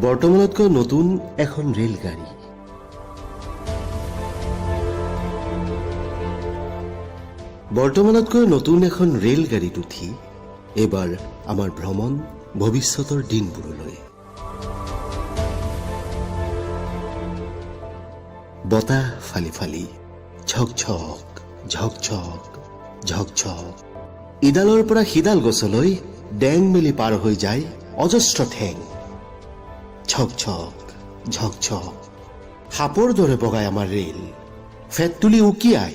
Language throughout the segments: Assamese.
বৰ্তমানতকৈ নতুন এখন ৰেলগাড়ী। বৰ্তমানতকৈ নতুন এখন ৰেলগাড়ীত উঠি এবাৰ আমাৰ ভ্ৰমণ ভৱিষ্যতৰ দিনবোৰলৈ। বতাহ ফালি ফালি ঝকঝক ঝকঝক ঝকঝক ইডালৰ পৰা সিডাল গছলৈ ডেং মেলি পাৰ হৈ যায় অজস্ৰ ঠেং। ঝকঝক ঝকঝক সাপৰ দৰে বগাই আমাৰ ৰেল। ফেট তুলি উকিয়াই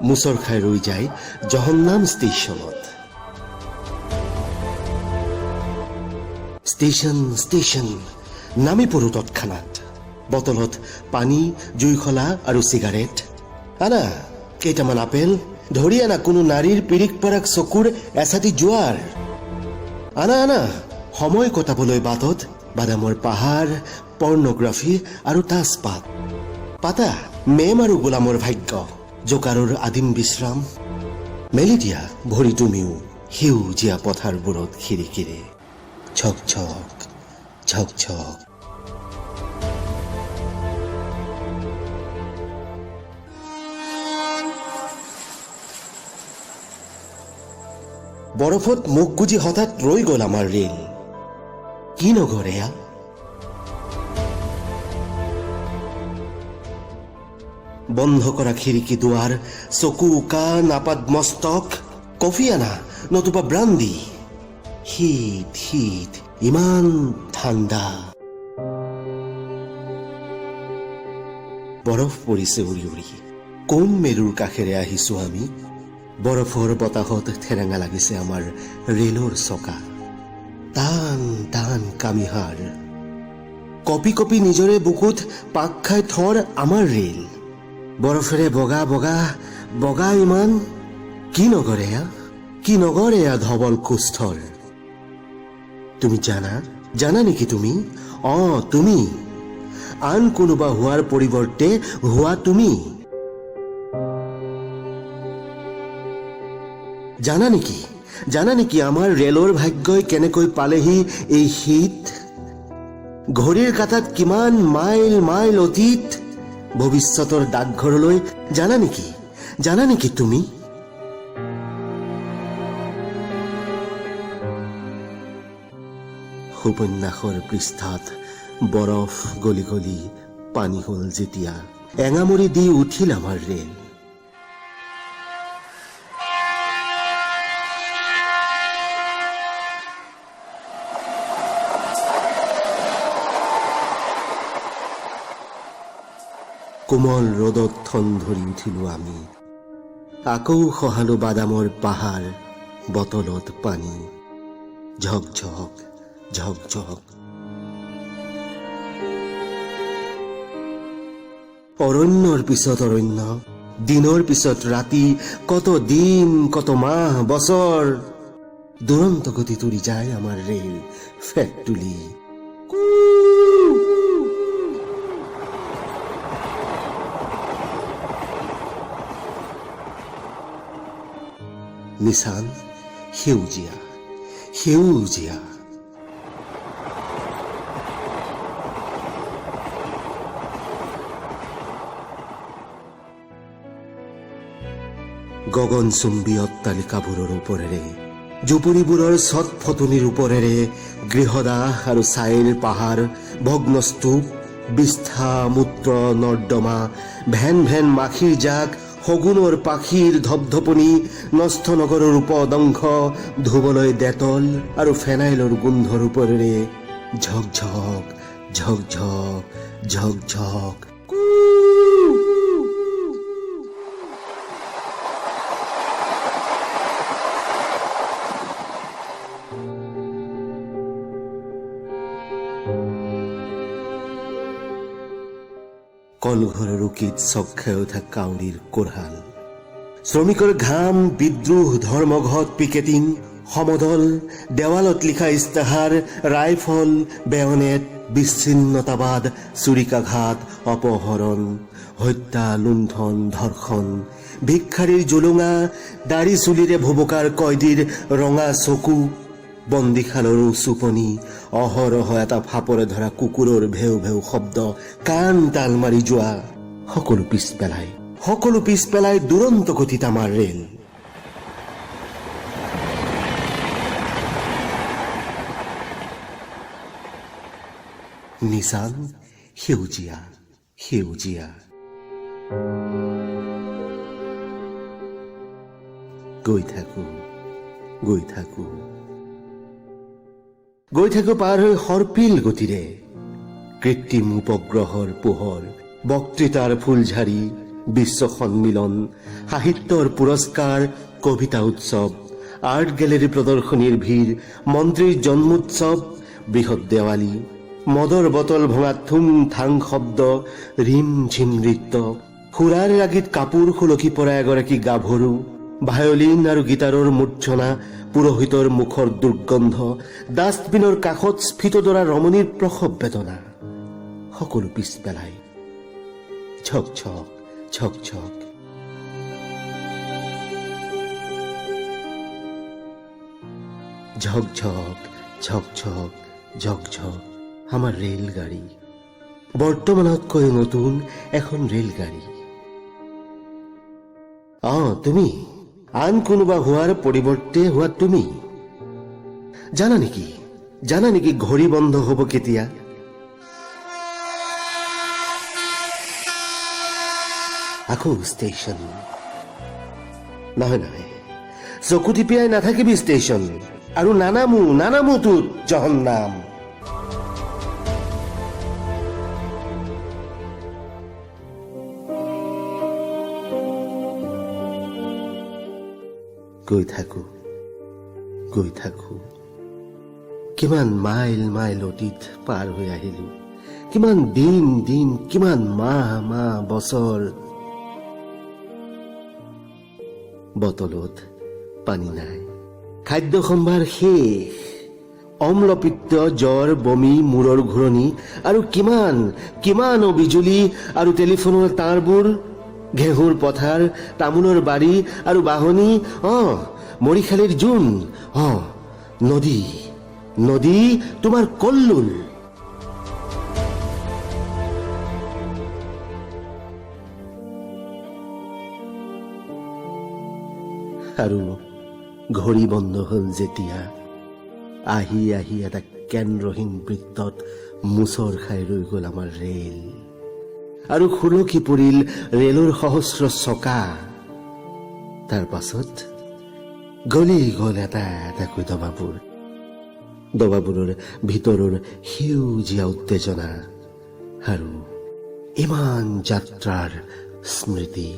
মুছৰ খাই ৰৈ যায় জহন্নাম ষ্টেচনত। ষ্টেচন ষ্টেচন নামি পৰো তৎক্ষণাত। বটলত পানী, জুইশলা আৰু চিগাৰেট। আনা কেইটামান আপেল, ধৰি আনা কোনো নাৰীৰ পিৰিক পৰাক চকুৰ এছাটি জোৱাৰ। আনা আনা সময় কটাবলৈ বাটত বাদামৰ পাহাৰ, পৰ্ণগ্ৰাফী আৰু তাজপাত। পাতা মেম আৰু গোলামৰ ভাগ্য, জোকাৰৰ আদিম বিশ্ৰাম। মেলি দিয়া ভৰি তুমিও সেউজীয়া পথাৰবোৰত খিৰিকিৰে। ঝকঝক ঝকঝক বৰফত মুখ গুজি হঠাৎ ৰৈ গ'ল আমাৰ ৰেল। কি নগৰ এয়া? বন্ধ কৰা খিৰিকী দুৱাৰ, চকু কাণ আপাদ মস্তক। কফি আনা নতুবা ব্ৰাণ্ডি। শীত শীত ইমান ঠাণ্ডা। বৰফ পৰিছে উৰি উৰি। কোন মেৰুৰ কাষেৰে আহিছো আমি? বৰফৰ বতাহত ঠেৰেঙা লাগিছে আমাৰ ৰেলৰ চকা। টান টান কামিহাৰ কপি কপি নিজৰে বুকুত পাক খাই থৰ আমাৰ ৰেল। বৰফেৰে বগা বগা বগা ইমান। কি নগৰ এয়া? কি নগৰ এয়া ধবল কুষ্ঠৰ? তুমি জানা নেকি তুমি? তুমি আন কোনোবা হোৱাৰ পৰিৱৰ্তে হোৱা তুমি। জানা নেকি আমাৰ ৰেলৰ ভাগ্যই কেনেকৈ পালেহি এই শীত? ঘড়ীৰ কাঁটাত কিমান মাইল মাইল অতীত ভৱিষ্যতৰ ডাকঘৰলৈ। জানা নেকি তুমি? উপন্যাসৰ পৃষ্ঠাত বৰফ গলি গলি পানী হল যেতিয়া এঙামৰি দি উঠিল আমাৰ ৰেল। কোমল ৰ'দত ঠন ধৰি উঠিলো আমি। আকৌ খহালো বাদামৰ পাহাৰ, বটলত পানী। ঝকঝক ঝকঝক অৰণ্যৰ পিছত অৰণ্য, দিনৰ পিছত ৰাতি, কত দিন কত মাহ বছৰ। দুৰন্ত গতিত উৰি যায় আমাৰ ৰেল। ফেট তুলি নিচান সেউজীয়া সেউজীয়া। গগনচুম্বী অট্টালিকাবোৰৰ ওপৰেৰে, জুপুৰিবোৰৰ ছট ফটনিৰ ওপৰেৰে গৃহদাহ আৰু ছাইৰ পাহাৰ, ভগ্নস্তূপ, বিষ্ঠা মূত্ৰ নৰ্দমা, ভেন ভেন মাখিৰ জাক, শগুনৰ পাখিৰ ধপধপনি, নষ্ট নগৰৰ উপদংশ, ধুবলৈ ডেটল আৰু ফেনাইলৰ গোন্ধৰ ওপৰেৰে ঝকঝক ঝকঝক ঝকঝক। কলঘৰৰ উকিত চক খাই উঠা কাউৰীৰ কোঢ়াল, শ্ৰমিকৰ ঘাম, বিদ্ৰোহ, ধৰ্মঘট, পিকেটিং, সমদল, দেৱালত লিখা ইস্তাহাৰ, ৰাইফল, বেয়নেট, বিচ্ছিন্নতাবাদ, চুৰিকাঘাত, অপহৰণ, হত্যা, লুণ্ঠন, ধৰ্ষণ, ভিক্ষাৰীৰ জোলোঙা, দাড়ি চুলিৰে ভুবুকাৰ কয়দীৰ ৰঙা চকু, বন্দীশালৰ চুপনি, অহৰহ এটা ফাপৰে ধৰা কুকুৰৰ ভেউ ভেউ শব্দ, কাণ তাল মাৰি যোৱা, সকলো পিছ পেলাই দুৰন্ত গতিত আমাৰ ৰেল। নিচান সেউজীয়া সেউজীয়া। গৈ থাকো পাৰ হৈ সৰ্পিল গতিৰে, কৃত্ৰিম উপগ্ৰহৰ পোহৰ, বক্তৃতাৰ ফুলঝাৰি, বিশ্ব সন্মিলন, সাহিত্যৰ পুৰস্কাৰ, কবিতা উৎসৱ, আৰ্ট গেলেৰী প্ৰদৰ্শনীৰ ভিৰ, মন্ত্ৰীৰ জন্মোৎসৱ, বৃহৎ দেৱালী, মদৰ বটল ভঙা থুম থাং শব্দ, ৰিম ঝিম নৃত্য, সুৰাৰ ৰাগীত কাপোৰ সুলকি পৰা এগৰাকী গাভৰু, ভায়লিন আৰু গীটাৰৰ মূৰ্ছনা, পুৰোহিতৰ মুখৰ দুৰ্গন্ধ, ডাষ্টবিনৰ কাষত স্ফীতদৰা ৰমণীৰ প্ৰসৱ বেদনা, সকলো পিছ পেলাই ঝক ঝক ঝক ঝক। ঝক ঝক ঝক ঝক ঝক ঝক আমাৰ ৰেলগাড়ী, বৰ্তমানতকৈ নতুন এখন ৰেলগাড়ী। তুমি আন কোনোবা হোৱাৰ পৰিৱৰ্তে হোৱা তুমি। জানা নেকি ঘড়ী বন্ধ হ'ব কেতিয়া? আকৌ ষ্টেচন। নহয় চকু টিপিয়াই নাথাকিবি ষ্টেচন, আৰু নানামো তোত জহন্নাম। গৈ থাকো কিমান মাইল অতীত পাৰ হৈ আহিলো, কিমান দিন, কিমান মাহ বছৰ। বটলত পানী নাই, খাদ্য সম্ভাৰ শেষ, অম্লপিত্ত, জ্বৰ, বমি, মূৰৰ ঘূৰণি, আৰু কিমান বিজুলী আৰু টেলিফোনৰ তাঁৰবোৰ, ঘেঁহুৰ পথাৰ, তামোলৰ বাৰী আৰু বাহনি, মৰিশালীৰ জোন, নদী তোমাৰ কল্লোল। আৰু ঘড়ী বন্ধ হল যেতিয়া, আহি এটা কেন্দ্ৰহীন বৃত্তত মোচৰ খাই ৰৈ গল আমাৰ ৰেল, আৰু খুলকি পৰিল ৰেলৰ সহস্ৰ চকা। তাৰ পাছত গলি গল এটাকৈ দবাবোৰৰ ভিতৰৰ সেউজীয়া উত্তেজনা, আৰু ইমান যাত্ৰাৰ স্মৃতি।